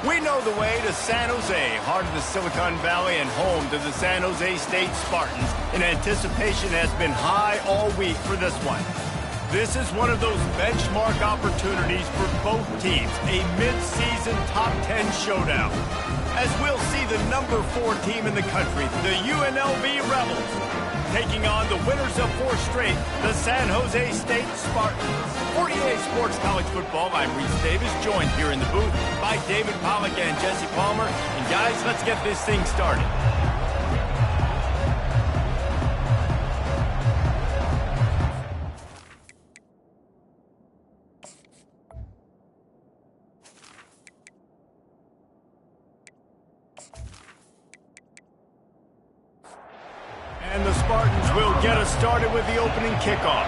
We know the way to San Jose, heart of the Silicon Valley and home to the San Jose State Spartans, and anticipation has been high all week for this one. This is one of those benchmark opportunities for both teams, a mid-season top 10 showdown. As we'll see the number 4 team in the country, the UNLV Rebels, taking on the winners of 4 straight, the San Jose State Spartans. For EA Sports College Football, I'm Reese Davis, joined here in the booth by David Pollack and Jesse Palmer. And guys, let's get this thing started. And the Spartans will get us started with the opening kickoff.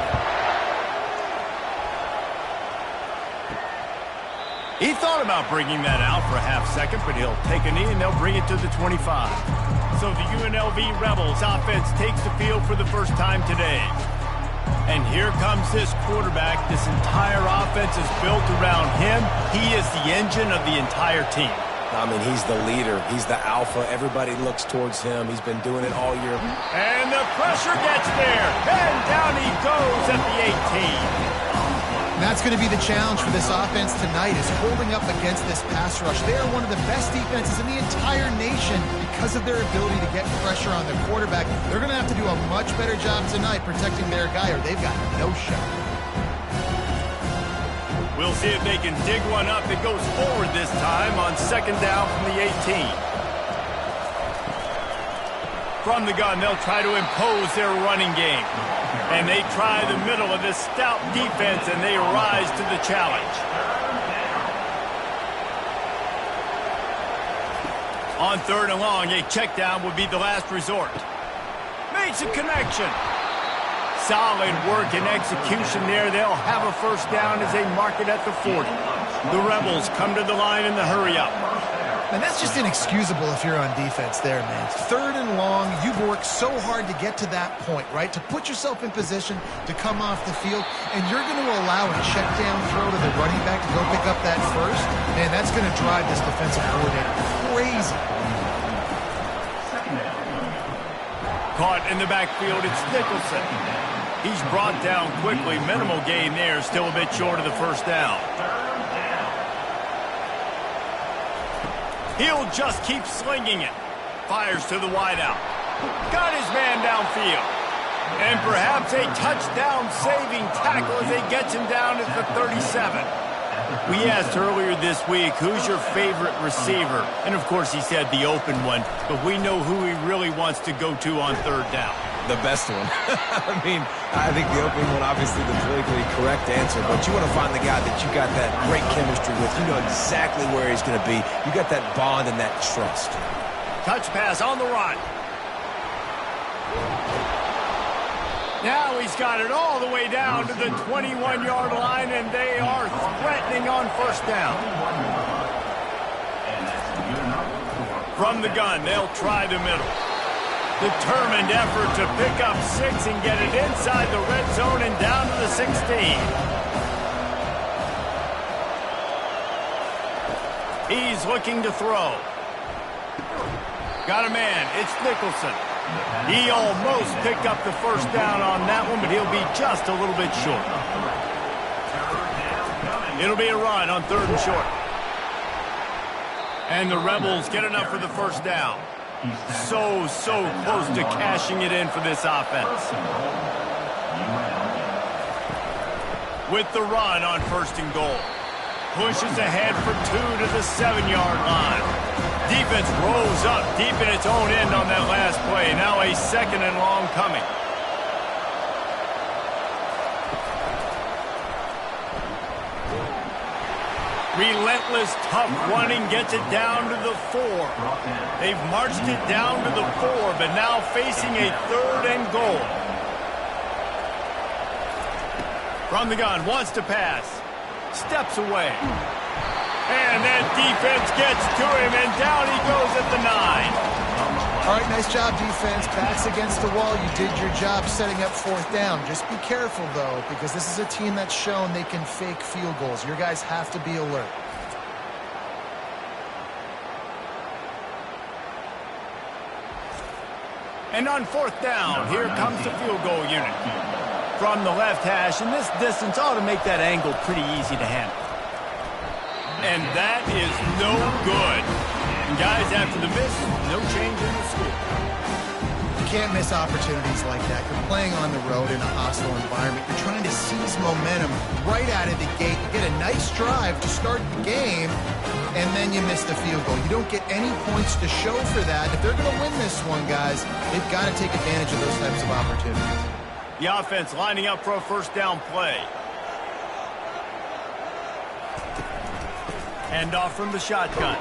He thought about bringing that out for a half second, but he'll take a knee and they'll bring it to the 25. So the UNLV Rebels offense takes the field for the first time today. And here comes this quarterback. This entire offense is built around him. He is the engine of the entire team. I mean, he's the leader. He's the alpha. Everybody looks towards him. He's been doing it all year. And the pressure gets there. And down he goes at the 18. That's going to be the challenge for this offense tonight, is holding up against this pass rush. They are one of the best defenses in the entire nation because of their ability to get pressure on the quarterback. They're going to have to do a much better job tonight protecting their guy, or they've got no shot. We'll see if they can dig one up that goes forward this time on second down from the 18. From the gun, they'll try to impose their running game. And they try the middle of this stout defense, and they rise to the challenge. On third and long, a check down would be the last resort. Makes a connection. Solid work and execution there. They'll have a first down as they mark it at the 40. The Rebels come to the line in the hurry-up. And that's just inexcusable if you're on defense there, man. Third and long, you've worked so hard to get to that point, right? To put yourself in position to come off the field, and you're going to allow a check down throw to the running back to go pick up that first. Man, that's going to drive this defensive coordinator crazy. Caught in the backfield, it's Nicholson. He's brought down quickly. Minimal gain there, still a bit short of the first down. He'll just keep slinging it. Fires to the wideout. Got his man downfield. And perhaps a touchdown-saving tackle as he gets him down at the 37. We asked earlier this week, who's your favorite receiver? And, of course, he said the open one. But we know who he really wants to go to on third down. The best one. I mean, I think the opening one, obviously the politically correct answer, but you want to find the guy that you got that great chemistry with. You know exactly where he's going to be. You got that bond and that trust. Touch pass on the run. Now he's got it all the way down to the 21-yard line, and they are threatening on first down. From the gun, they'll try the middle. Determined effort to pick up 6 and get it inside the red zone and down to the 16. He's looking to throw. Got a man. It's Nicholson. He almost picked up the first down on that one, but he'll be just a little bit short. It'll be a run on third and short. And the Rebels get enough for the first down. So close to cashing it in for this offense. With the run on first and goal. Pushes ahead for 2 to the 7-yard line. Defense rolls up deep in its own end on that last play. Now a second and long coming. Relentless, tough running gets it down to the 4. They've marched it down to the 4, but now facing a third and goal. From the gun, wants to pass. Steps away. And that defense gets to him, and down he goes at the 9. All right, nice job, defense. Backs against the wall. You did your job setting up fourth down. Just be careful, though, because this is a team that's shown they can fake field goals. Your guys have to be alert. And on fourth down, here comes the field goal unit. From the left hash, and this distance ought to make that angle pretty easy to handle. And that is no good. And guys, after the miss, no change in the score. You can't miss opportunities like that. You're playing on the road in a hostile environment. You're trying to seize momentum right out of the gate. You get a nice drive to start the game, and then you miss the field goal. You don't get any points to show for that. If they're going to win this one, guys, they've got to take advantage of those types of opportunities. The offense lining up for a first down play. Hand off from the shotgun.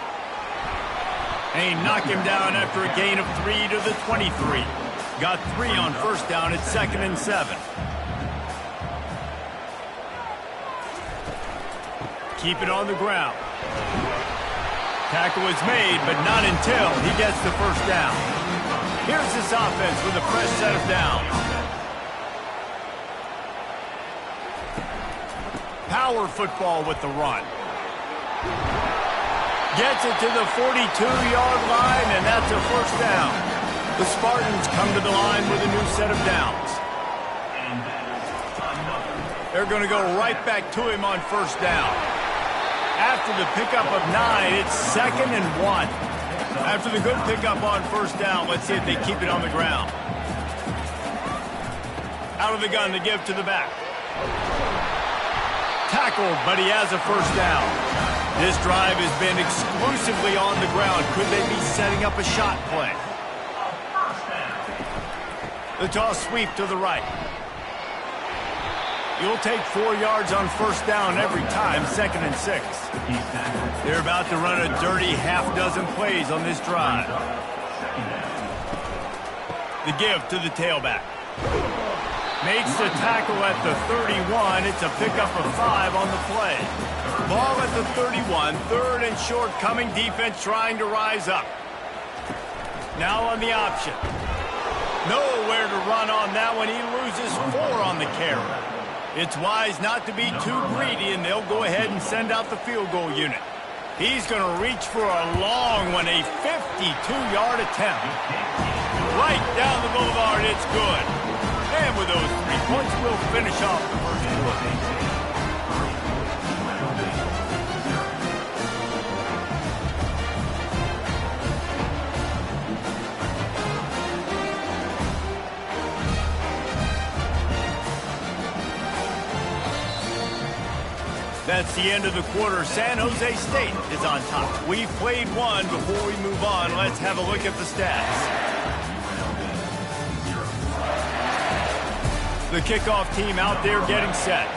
And he knocked him down after a gain of 3 to the 23. Got 3 on first down at 2nd and 7. Keep it on the ground. Tackle is made, but not until he gets the first down. Here's this offense with a fresh set of downs. Power football with the run. Gets it to the 42-yard line, and that's a first down. The Spartans come to the line with a new set of downs. They're going to go right back to him on first down. After the pickup of 9, it's 2nd and 1. After the good pickup on first down, let's see if they keep it on the ground. Out of the gun to give to the back. Tackled, but he has a first down. This drive has been exclusively on the ground. Could they be setting up a shot play? The toss sweep to the right. You'll take 4 yards on first down every time, 2nd and 6. They're about to run a dirty half-dozen plays on this drive. The give to the tailback. Makes the tackle at the 31. It's a pickup of 5 on the play. Ball at the 31. 3rd and short coming. Defense trying to rise up. Now on the option. Nowhere to run on that one. He loses 4 on the carry. It's wise not to be too greedy, and they'll go ahead and send out the field goal unit. He's going to reach for a long one, a 52-yard attempt. Right down the boulevard, it's good. And with those 3 points, we'll finish off the first quarter. That's the end of the quarter. San Jose State is on top. We've played one. Before we move on, let's have a look at the stats. The kickoff team out there getting set.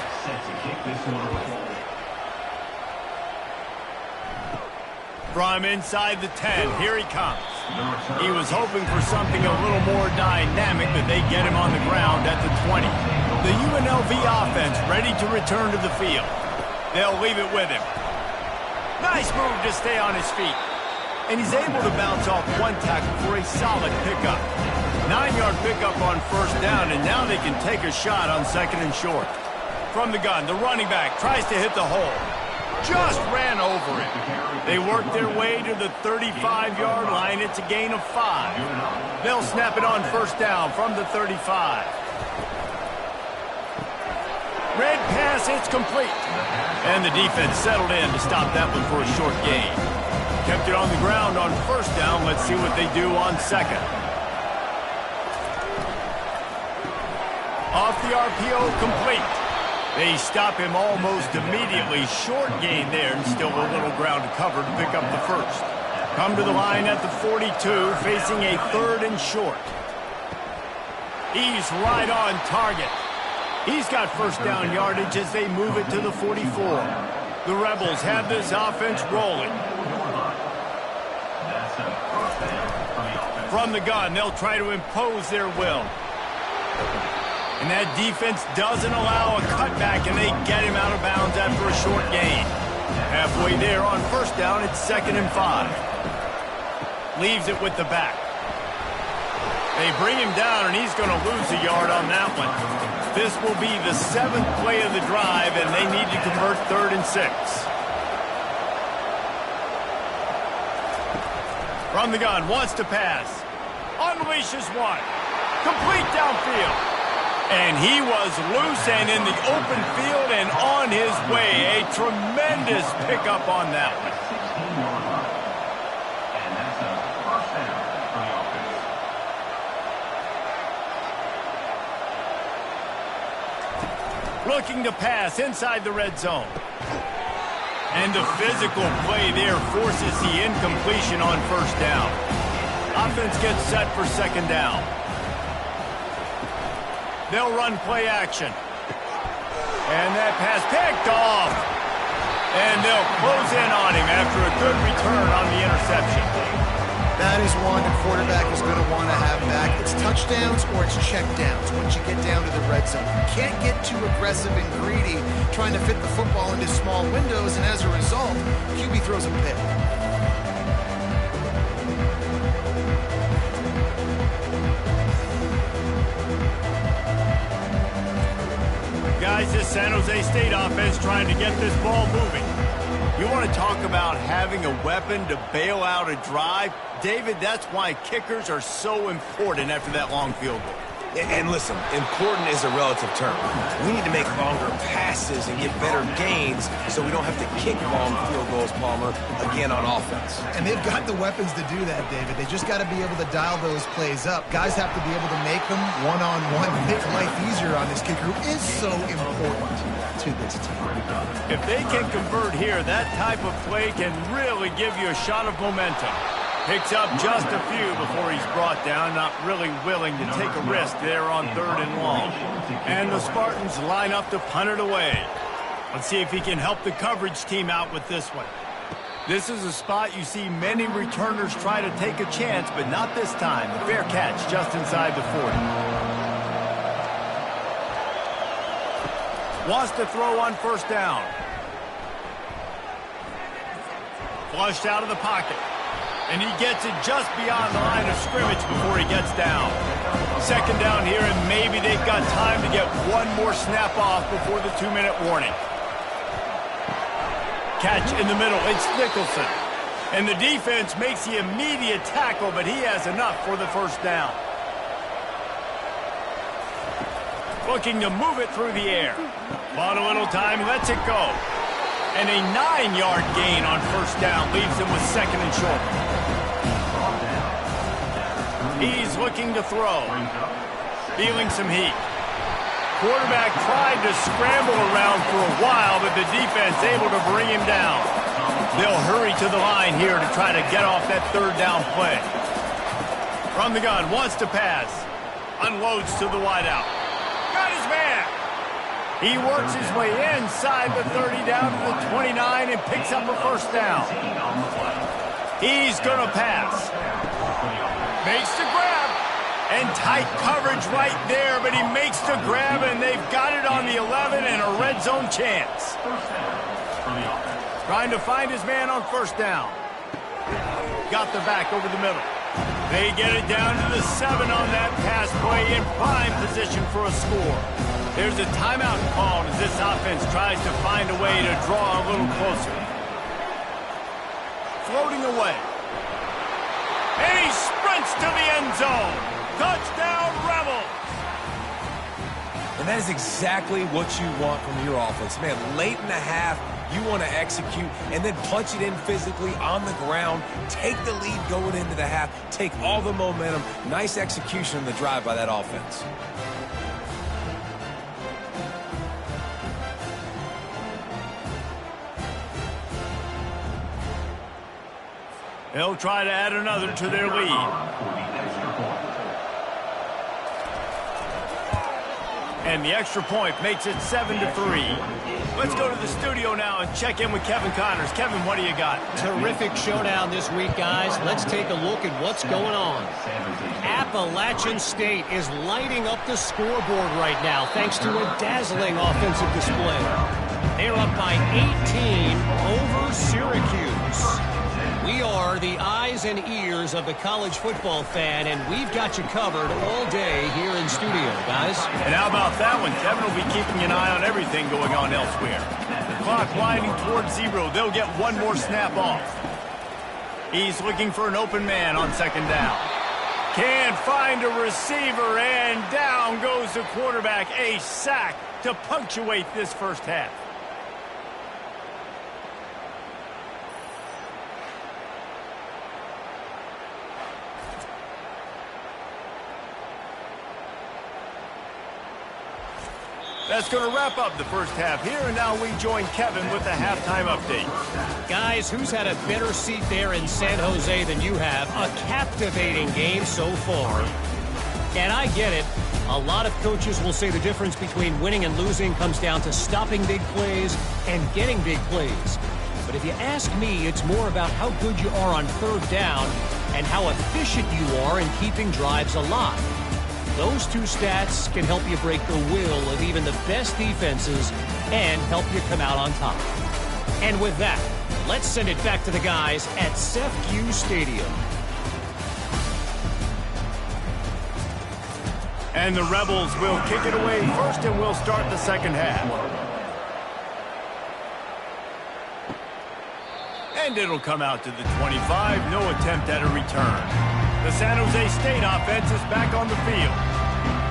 From inside the 10, here he comes. He was hoping for something a little more dynamic, but they get him on the ground at the 20. The UNLV offense ready to return to the field. They'll leave it with him. Nice move to stay on his feet. And he's able to bounce off one tackle for a solid pickup. 9-yard pickup on first down, and now they can take a shot on 2nd and short. From the gun, the running back tries to hit the hole. Just ran over it. They work their way to the 35-yard line. It's a gain of 5. They'll snap it on first down from the 35. Red pass, it's complete. And the defense settled in to stop that one for a short gain. Kept it on the ground on first down. Let's see what they do on 2nd. Off the RPO, complete. They stop him almost immediately. Short gain there, and still a little ground to cover to pick up the first. Come to the line at the 42, facing a 3rd and short. He's right on target. He's got first down yardage as they move it to the 44. The Rebels have this offense rolling. From the gun, they'll try to impose their will. And that defense doesn't allow a cutback, and they get him out of bounds after a short gain. Halfway there on first down, it's 2nd and 5. Leaves it with the back. They bring him down, and he's going to lose a yard on that one. This will be the 7th play of the drive, and they need to convert 3rd and 6. From the gun, wants to pass. unleashes one. Complete downfield. And he was loose and in the open field and on his way. A tremendous pickup on that one. Looking to pass inside the red zone. And the physical play there forces the incompletion on first down. Offense gets set for second down. They'll run play action. And that pass picked off. And they'll close in on him after a good return on the interception. That is one the quarterback is going to want to have back. It's touchdowns or it's checkdowns once you get down to the red zone. You can't get too aggressive and greedy trying to fit the football into small windows, and as a result, QB throws a pick. Guys, this San Jose State offense trying to get this ball moving. You want to talk about having a weapon to bail out a drive? David, that's why kickers are so important after that long field goal. And listen, important is a relative term. We need to make longer passes and get better gains so we don't have to kick long field goals, Palmer, again on offense. And they've got the weapons to do that, David. They just got to be able to dial those plays up. Guys have to be able to make them one-on-one, make life easier on this kicker, who is so important to this team. If they can convert here, that type of play can really give you a shot of momentum. Picks up just a few before he's brought down, not really willing to take a risk there on third and long. And the Spartans line up to punt it away. Let's see if he can help the coverage team out with this one. This is a spot you see many returners try to take a chance, but not this time. A fair catch just inside the 40. Wants to throw on first down. Flushed out of the pocket. And he gets it just beyond the line of scrimmage before he gets down. Second down here, and maybe they've got time to get one more snap off before the 2-minute warning. Catch in the middle, it's Nicholson. And the defense makes the immediate tackle, but he has enough for the first down. Looking to move it through the air. Bought a little time, lets it go. And a 9-yard gain on first down leaves him with second and short. He's looking to throw. Feeling some heat. Quarterback tried to scramble around for a while, but the defense able to bring him down. They'll hurry to the line here to try to get off that third down play. From the gun, wants to pass. Unloads to the wideout. Got his man. He works his way inside the 30 down to the 29 and picks up a first down. He's going to pass. Makes the grab. And tight coverage right there, but he makes the grab, and they've got it on the 11 and a red zone chance. Trying to find his man on first down. Got the back over the middle. They get it down to the 7 on that pass play in prime position for a score. There's a timeout called as this offense tries to find a way to draw a little closer. Floating away. And he sprints to the end zone. Touchdown, Rebels! And that is exactly what you want from your offense. Man, late in the half, you want to execute and then punch it in physically on the ground. Take the lead going into the half. Take all the momentum. Nice execution on the drive by that offense. They'll try to add another to their lead. And the extra point makes it 7-3. Let's go to the studio now and check in with Kevin Connors. Kevin, what do you got? Terrific showdown this week, guys. Let's take a look at what's going on. Appalachian State is lighting up the scoreboard right now thanks to a dazzling offensive display. They're up by 18 over Syracuse. We are the eyes and ears of the college football fan, and we've got you covered all day here in studio, guys. And how about that one? Kevin will be keeping an eye on everything going on elsewhere. The clock winding towards 0. They'll get one more snap off. He's looking for an open man on second down. Can't find a receiver, and down goes the quarterback. A sack to punctuate this first half. That's going to wrap up the first half here, and now we join Kevin with the halftime update. Guys, who's had a better seat there in San Jose than you have? A captivating game so far. And I get it. A lot of coaches will say the difference between winning and losing comes down to stopping big plays and getting big plays. But if you ask me, it's more about how good you are on third down and how efficient you are in keeping drives alive. Those two stats can help you break the will of even the best defenses and help you come out on top. And with that, let's send it back to the guys at SJSt Stadium. And the Rebels will kick it away first, and we'll start the second half. And it'll come out to the 25. No attempt at a return. The San Jose State offense is back on the field.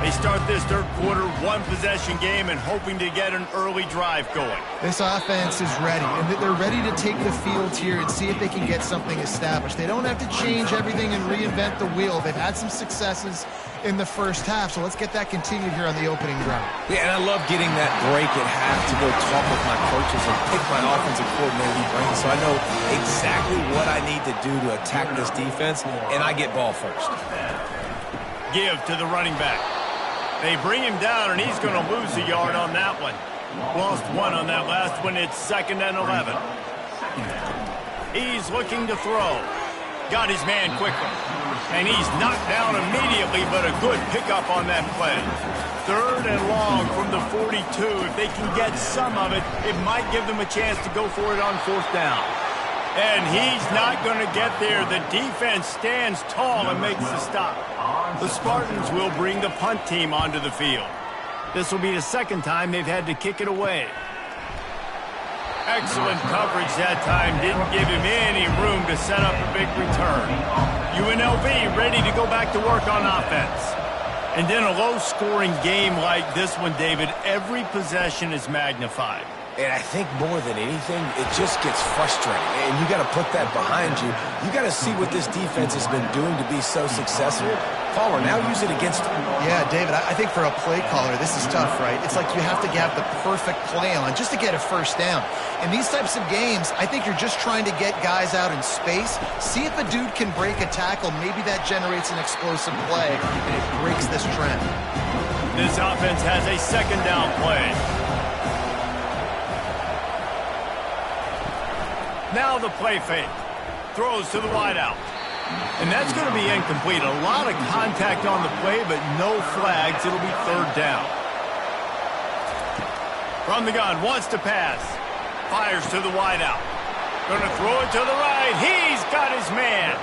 They start this third quarter one-possession game and hoping to get an early drive going. This offense is ready, and they're ready to take the field here and see if they can get something established. They don't have to change everything and reinvent the wheel. They've had some successes in the first half, so let's get that continued here on the opening drive. Yeah, and I love getting that break at half to go talk with my coaches and pick my offensive coordinator's brain, so I know exactly what I need to do to attack this defense, and I get ball first. Give to the running back. They bring him down, and he's going to lose a yard on that one. Lost one on that last one. It's 2nd and 11. He's looking to throw. Got his man quickly. And he's knocked down immediately, but a good pickup on that play. 3rd and long from the 42. If they can get some of it, it might give them a chance to go for it on 4th down. And he's not going to get there. The defense stands tall and makes the stop. The Spartans will bring the punt team onto the field. This will be the second time they've had to kick it away. Excellent coverage that time. Didn't give him any room to set up a big return. UNLV ready to go back to work on offense. And in a low-scoring game like this one, David, every possession is magnified. And I think more than anything, it just gets frustrating. And you got to put that behind you. You got to see what this defense has been doing to be so successful. Caller, now use it against them. Yeah, David, I think for a play caller, this is tough, right? It's like you have to have the perfect play on just to get a first down. In these types of games, I think you're just trying to get guys out in space, see if a dude can break a tackle. Maybe that generates an explosive play, and it breaks this trend. This offense has a 2nd down play. Now the play fake. Throws to the wideout. And that's going to be incomplete. A lot of contact on the play, but no flags. It'll be 3rd down. From the gun, wants to pass. Fires to the wideout. Going to throw it to the right. He's got his man.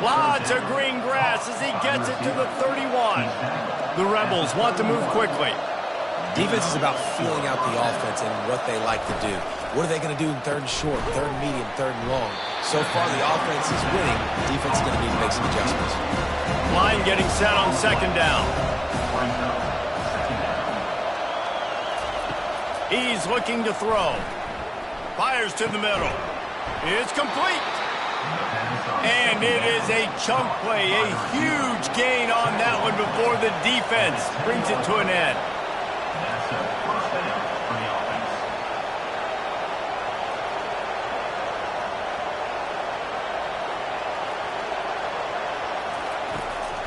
Lots of green grass as he gets it to the 31. The Rebels want to move quickly. Defense is about feeling out the offense and what they like to do. What are they going to do in 3rd and short, 3rd and medium, 3rd and long? So far, the offense is winning. Defense is going to need to make some adjustments. Line getting set on 2nd down. He's looking to throw. Fires to the middle. It's complete. And it is a chunk play, a huge gain on that one before the defense brings it to an end.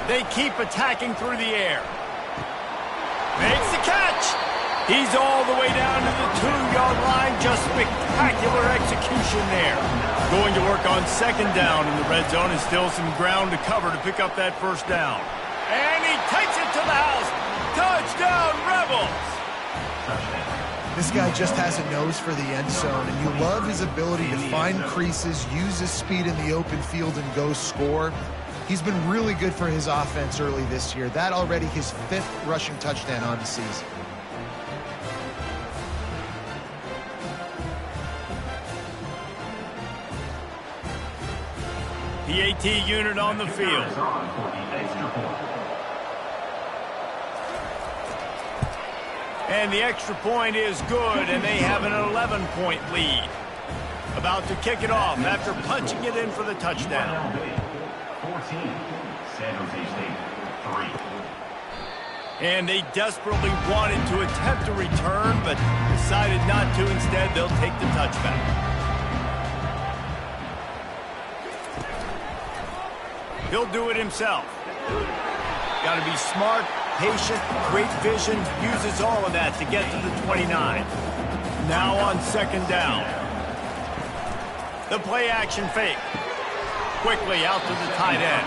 They keep attacking through the air. Makes the catch. He's all the way down to the 2-yard line. Just spectacular execution there. Going to work on 2nd down in the red zone, and still some ground to cover to pick up that 1st down. And he takes it to the house. Touchdown, Rebels. This guy just has a nose for the end zone, and you love his ability to find creases, use his speed in the open field, and go score. He's been really good for his offense early this year. That already his 5th rushing touchdown on the season. PAT unit on the field. And the extra point is good, and they have an 11-point lead. About to kick it off after punching it in for the touchdown. 14, San Jose State, 3. And they desperately wanted to attempt a return, but decided not to. Instead, they'll take the touchback. He'll do it himself. Got to be smart, patient, great vision, uses all of that to get to the 29. Now on second down. The play-action fake. Quickly out to the tight end.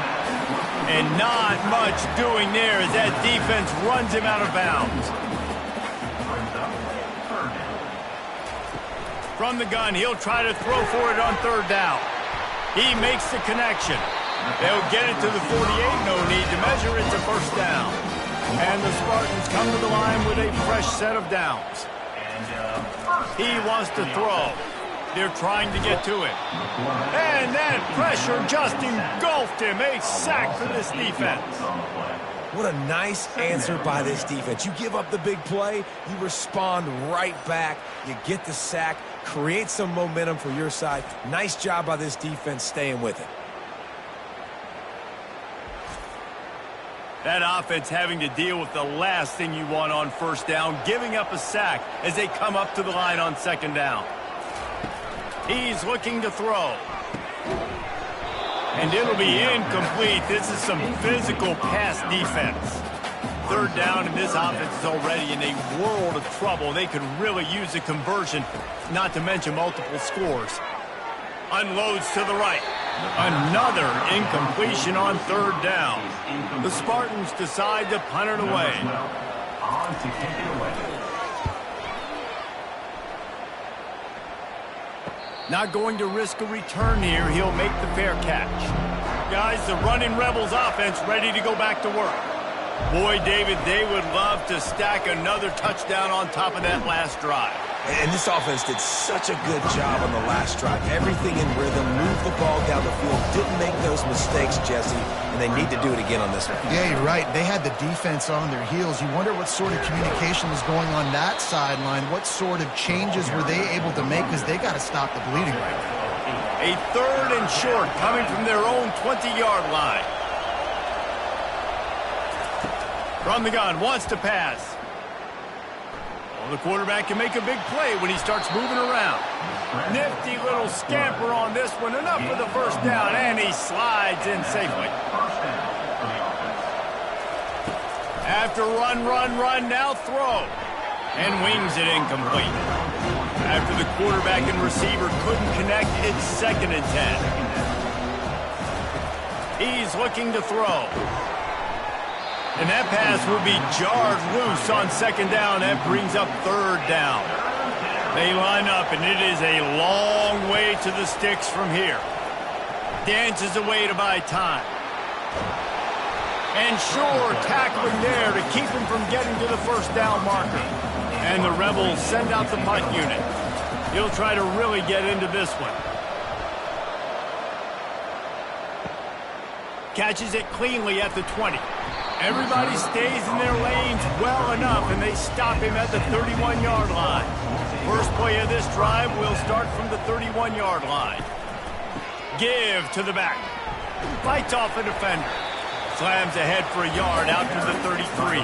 And not much doing there as that defense runs him out of bounds. From the gun, he'll try to throw for it on third down. He makes the connection. They'll get it to the 48, no need to measure it to first down. And the Spartans come to the line with a fresh set of downs. He wants to throw. They're trying to get to it. And that pressure just engulfed him. A sack for this defense. What a nice answer by this defense. You give up the big play, you respond right back, you get the sack, create some momentum for your side. Nice job by this defense staying with it. That offense having to deal with the last thing you want on first down, giving up a sack as they come up to the line on second down. He's looking to throw. And it'll be incomplete. This is some physical pass defense. Third down, and this offense is already in a world of trouble. They could really use a conversion, not to mention multiple scores. Unloads to the right. Another incompletion on third down. The Spartans decide to punt it away. On to kick it away. Not going to risk a return here. He'll make the fair catch. Guys, the running Rebels offense ready to go back to work. Boy, David, they would love to stack another touchdown on top of that last drive. And this offense did such a good job on the last drive. Everything in rhythm, moved the ball down the field, didn't make those mistakes, Jesse, and they need to do it again on this one. Yeah, you're right. They had the defense on their heels. You wonder what sort of communication was going on that sideline. What sort of changes were they able to make, because they got to stop the bleeding right now. A third and short coming from their own 20-yard line. From the gun, wants to pass. Well, the quarterback can make a big play when he starts moving around. Nifty little scamper on this one. Enough for the first down, and he slides in safely. After run, now throw. And wings it incomplete. After the quarterback and receiver couldn't connect, it's 2nd and 10. He's looking to throw. And that pass will be jarred loose on second down. That brings up third down. They line up, and it is a long way to the sticks from here. Dances away to buy time. And sure, tackling there to keep him from getting to the first down marker. And the Rebels send out the punt unit. He'll try to really get into this one. Catches it cleanly at the 20. Everybody stays in their lanes well enough, and they stop him at the 31-yard line. First play of this drive will start from the 31-yard line. Give to the back. Fights off a defender. Slams ahead for a yard out to the 33.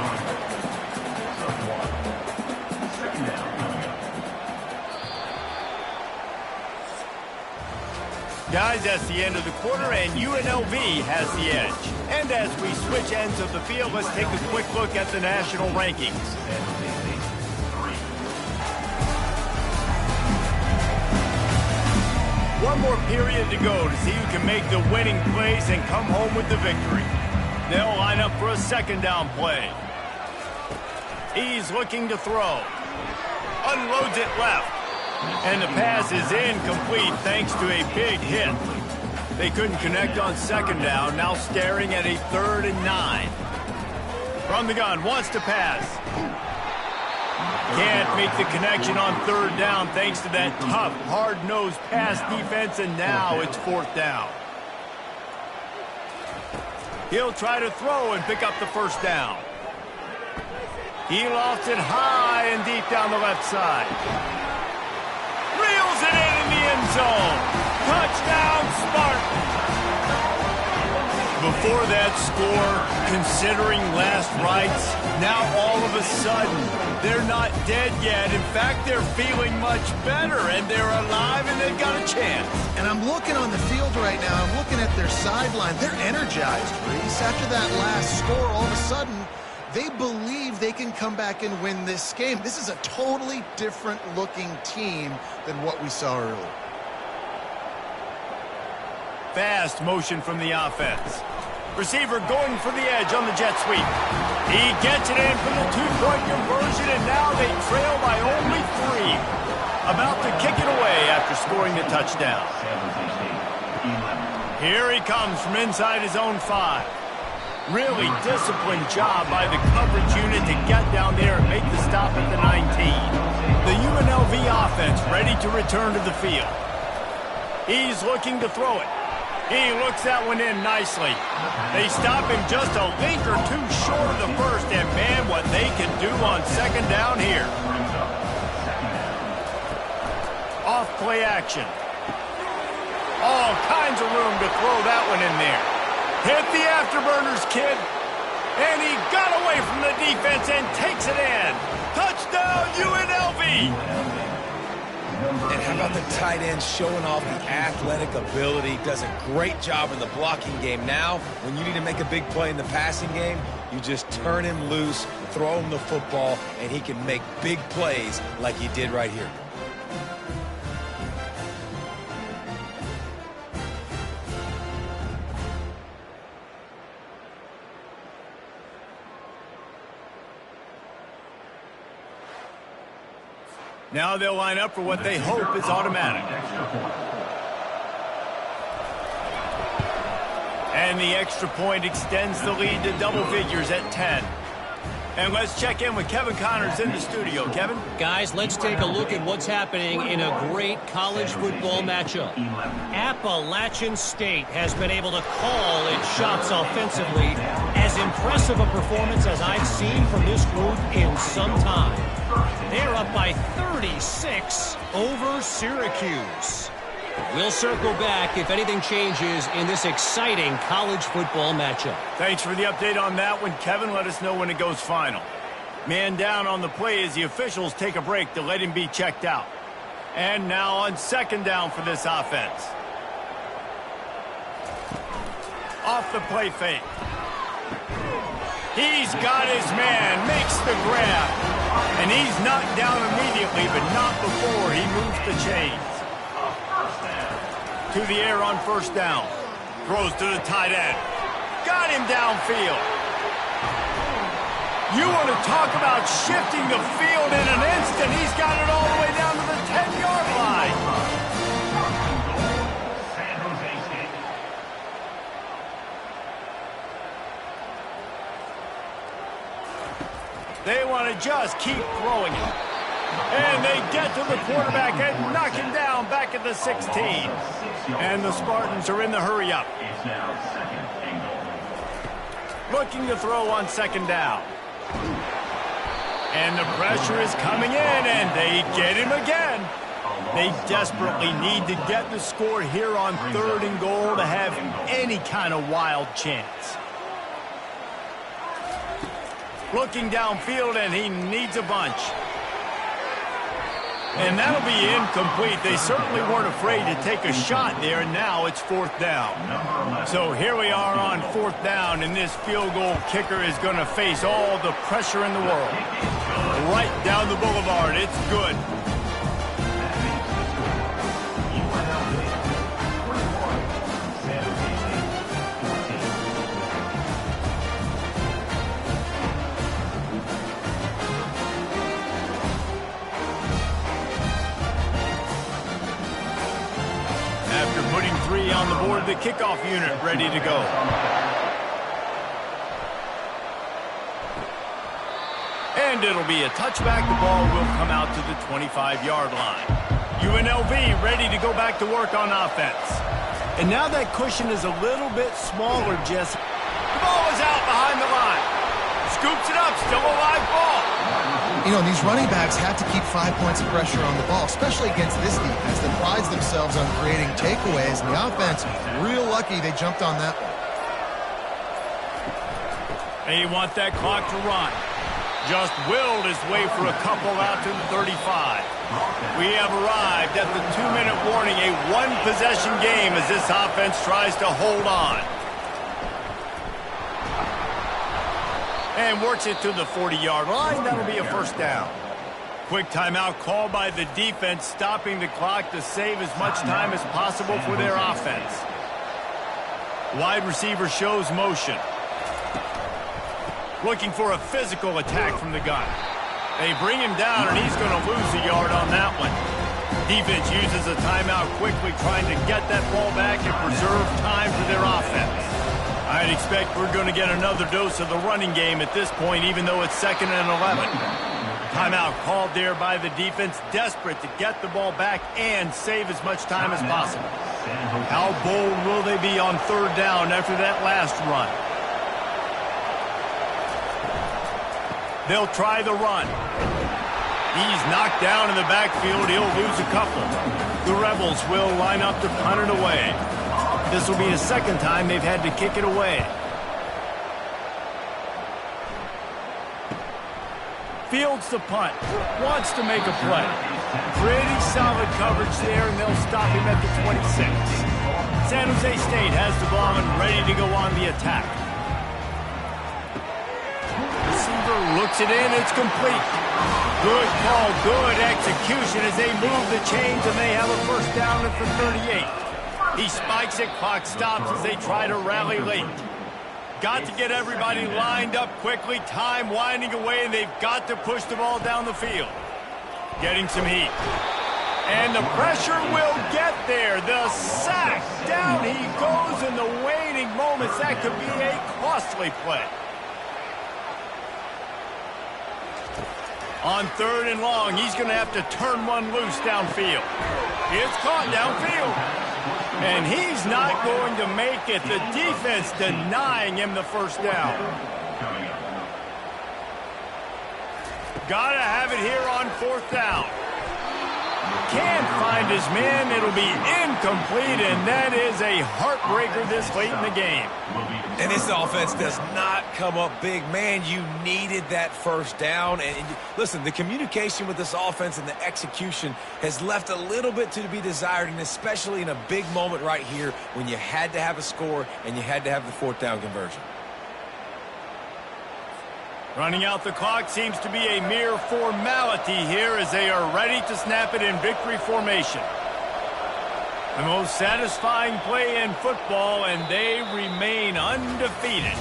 Guys, that's the end of the quarter, and UNLV has the edge. And as we switch ends of the field, let's take a quick look at the national rankings. One more period to go to see who can make the winning plays and come home with the victory. They'll line up for a second down play. He's looking to throw. Unloads it left. And the pass is incomplete thanks to a big hit. They couldn't connect on second down, now staring at a 3rd and 9. From the gun, wants to pass. Can't make the connection on third down thanks to that tough, hard-nosed pass defense, and now it's 4th down. He'll try to throw and pick up the first down. He lofts it high and deep down the left side. Reels it in the end zone. Touchdown, Spartans. Before that score, considering last rites, now all of a sudden, they're not dead yet. In fact, they're feeling much better, and they're alive, and they've got a chance. And I'm looking on the field right now. I'm looking at their sideline. They're energized, Reese. After that last score, all of a sudden, they believe they can come back and win this game. This is a totally different-looking team than what we saw earlier. Fast motion from the offense. Receiver going for the edge on the jet sweep. He gets it in for the two-point conversion, and now they trail by only 3. About to kick it away after scoring the touchdown. Here he comes from inside his own 5. Really disciplined job by the coverage unit to get down there and make the stop at the 19. The UNLV offense ready to return to the field. He's looking to throw it. He looks that one in nicely. They stop him just a link or 2 short of the first, and man, what they can do on second down here. Off play action. All kinds of room to throw that one in there. Hit the afterburners, kid. And he got away from the defense and takes it in. Touchdown, UNLV! And how about the tight end showing off the athletic ability? Does a great job in the blocking game. Now, when you need to make a big play in the passing game, you just turn him loose, throw him the football, and he can make big plays like he did right here. Now they'll line up for what they hope is automatic. And the extra point extends the lead to double figures at 10. And let's check in with Kevin Connors in the studio. Kevin? Guys, let's take a look at what's happening in a great college football matchup. Appalachian State has been able to call its shots offensively. As impressive a performance as I've seen from this group in some time. They're up by 36 over Syracuse. We'll circle back if anything changes in this exciting college football matchup. Thanks for the update on that one, Kevin. Let us know when it goes final. Man down on the play as the officials take a break to let him be checked out. And now on second down for this offense. Off the play fake. He's got his man, makes the grab. And he's knocked down immediately, but not before he moves the chains. To the air on first down. Throws to the tight end. Got him downfield. You want to talk about shifting the field in an instant. He's got it all the way down to the 10-yard line. They want to just keep throwing it. And they get to the quarterback and knock him down back at the 16. And the Spartans are in the hurry-up. Looking to throw on second down. And the pressure is coming in, and they get him again. They desperately need to get the score here on 3rd and goal to have any kind of wild chance. Looking downfield, and he needs a bunch. And that'll be incomplete. They certainly weren't afraid to take a shot there, and now it's 4th down. So here we are on 4th down, and this field goal kicker is going to face all the pressure in the world. Right down the boulevard. It's good. Putting 3 on the board, the kickoff unit ready to go. And it'll be a touchback. The ball will come out to the 25-yard line. UNLV ready to go back to work on offense. And now that cushion is a little bit smaller, Jesse. The scoops it up. Still a live ball. You know, these running backs have to keep 5 points of pressure on the ball, especially against this defense that prides themselves on creating takeaways. And the offense, real lucky they jumped on that one. They want that clock to run. Just willed his way for a couple out to the 35. We have arrived at the 2-minute warning, a one-possession game as this offense tries to hold on. And works it to the 40-yard line. That'll be a first down. Quick timeout called by the defense, stopping the clock to save as much time as possible for their offense. Wide receiver shows motion. Looking for a physical attack from the gun. They bring him down, and he's going to lose a yard on that one. Defense uses a timeout quickly, trying to get that ball back and preserve time for their offense. I'd expect we're going to get another dose of the running game at this point, even though it's 2nd and 11. Timeout called there by the defense, desperate to get the ball back and save as much time as possible. How bold will they be on 3rd down after that last run? They'll try the run. He's knocked down in the backfield. He'll lose a couple. The Rebels will line up to punt it away. This will be the 2nd time they've had to kick it away. Fields the punt. Wants to make a play. Pretty solid coverage there, and they'll stop him at the 26. San Jose State has the ball and ready to go on the attack. Looks it in, it's complete. Good call, good execution as they move the chains and they have a first down at the 38. He spikes it, clock stops as they try to rally late. Got to get everybody lined up quickly, time winding away, and they've got to push the ball down the field. Getting some heat. And the pressure will get there. The sack, down he goes in the waning moments. That could be a costly play. On 3rd and long, he's going to have to turn one loose downfield. It's caught downfield. And he's not going to make it. The defense denying him the first down. Got to have it here on 4th down. Can't find his man. It'll be incomplete, and that is a heartbreaker this late in the game. And this offense does not come up big. Man, you needed that first down. And listen, the communication with this offense and the execution has left a little bit to be desired, and especially in a big moment right here when you had to have a score and you had to have the 4th down conversion. Running out the clock seems to be a mere formality here as they are ready to snap it in victory formation. The most satisfying play in football, and they remain undefeated.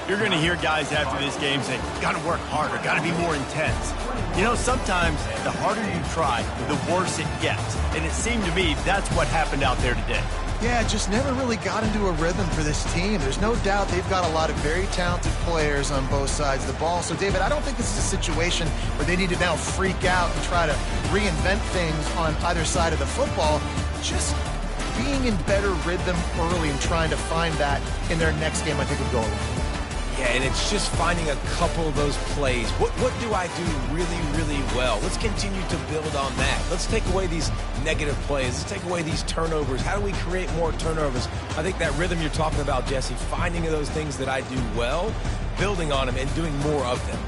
You're going to hear guys after this game say, got to work harder, got to be more intense. You know, sometimes the harder you try, the worse it gets. And it seemed to me that's what happened out there today. Yeah, just never really got into a rhythm for this team. There's no doubt they've got a lot of very talented players on both sides of the ball. So, David, I don't think this is a situation where they need to now freak out and try to reinvent things on either side of the football. Just being in better rhythm early and trying to find that in their next game, I think would go a long way. Yeah, and it's just finding a couple of those plays. What do I do really, really well? Let's continue to build on that. Let's take away these negative plays. Let's take away these turnovers. How do we create more turnovers? I think that rhythm you're talking about, Jesse, finding those things that I do well, building on them, and doing more of them.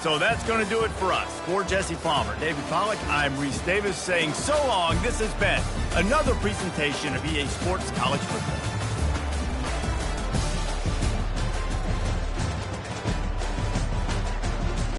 So that's going to do it for us. For Jesse Palmer, David Pollack, I'm Reese Davis saying so long. This has been another presentation of EA Sports College Football.